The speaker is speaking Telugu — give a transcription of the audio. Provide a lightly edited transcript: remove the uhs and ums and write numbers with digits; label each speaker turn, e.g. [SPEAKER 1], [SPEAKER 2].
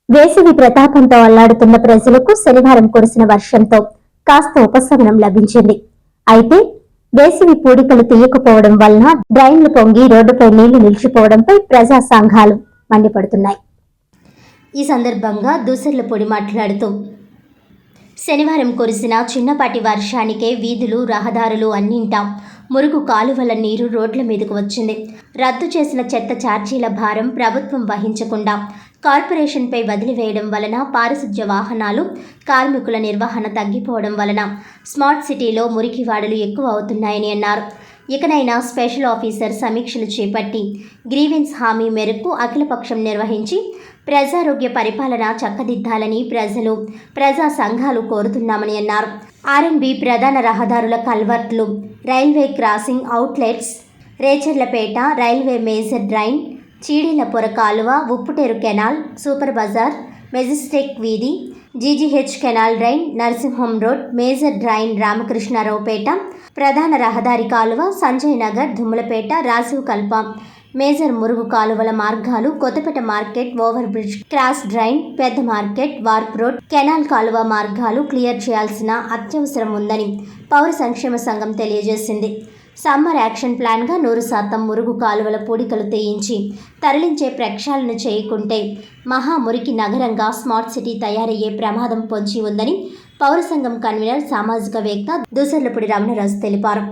[SPEAKER 1] వేసవి ప్రతాపంతో అల్లాడుతున్న ప్రజలకు శనివారం కురిసిన వర్షంతో కాస్త ఉపశమనం లభించింది. అయితే వేసవి పూడికలు తీయకపోవడం వలన డ్రైన్లు పొంగి రోడ్డుపై నీళ్లు నిలిచిపోవడంపై ప్రజా సంఘాలు మండిపడుతున్నాయి. ఈ సందర్భంగా దూసర్లపూడి మాట్లాడుతూ, శనివారం కురిసిన చిన్నపాటి వర్షానికే వీధులు, రహదారులు అన్నింటా మురుగు కాలువల నీరు రోడ్ల మీదకు వచ్చింది. రద్దు చేసిన చెత్త ఛార్జీల భారం ప్రభుత్వం వహించకుండా కార్పొరేషన్పై వదిలివేయడం వలన పారిశుధ్య వాహనాలు, కార్మికుల నిర్వహణ తగ్గిపోవడం వలన స్మార్ట్ సిటీలో మురికివాడలు ఎక్కువ అవుతున్నాయని అన్నారు. ఇకనైనా స్పెషల్ ఆఫీసర్ సమీక్షలు చేపట్టి గ్రీవెన్స్ హామీ మేరకు అఖిలపక్షం నిర్వహించి ప్రజారోగ్య పరిపాలన చక్కదిద్దాలని ప్రజలు, ప్రజా సంఘాలు కోరుతున్నామని అన్నారు. ఆర్ఎన్బి ప్రధాన రహదారుల కల్వర్ట్లు, railway crossing outlets, Recherlapeta railway major drain, చీడీలపొర కాలువ, ఉప్పుటేరు కెనాల్, సూపర్ బజార్, మెజిస్ట్రేట్ వీధి, GGH canal drain, Narasimham road, major drain Ramakrishnaraopeta, ప్రధాన రహదారి కాలువ, సంజయ్ నగర్, దుమ్మలపేట, రాజీవ్ కల్ప, మేజర్ మురుగు కాలువల మార్గాలు, Kothapeta market, over bridge, cross drain, పెద్ద మార్కెట్, వార్ప్ రోడ్, కెనాల్ కాలువ మార్గాలు క్లియర్ చేయాల్సిన అత్యవసరం ఉందని పౌర సంక్షేమ సంఘం తెలియజేసింది. సమ్మర్ యాక్షన్ ప్లాన్గా 100% మురుగు కాలువల పూడికలు తీయించి తరలించే ప్రక్షాళన చేయకుంటే మహామురికి నగరంగా స్మార్ట్ సిటీ తయారయ్యే ప్రమాదం పొంచి ఉందని పౌర సంఘం కన్వీనర్, సామాజికవేత్త దూసర్లపూడి రమణరాజు తెలిపారు.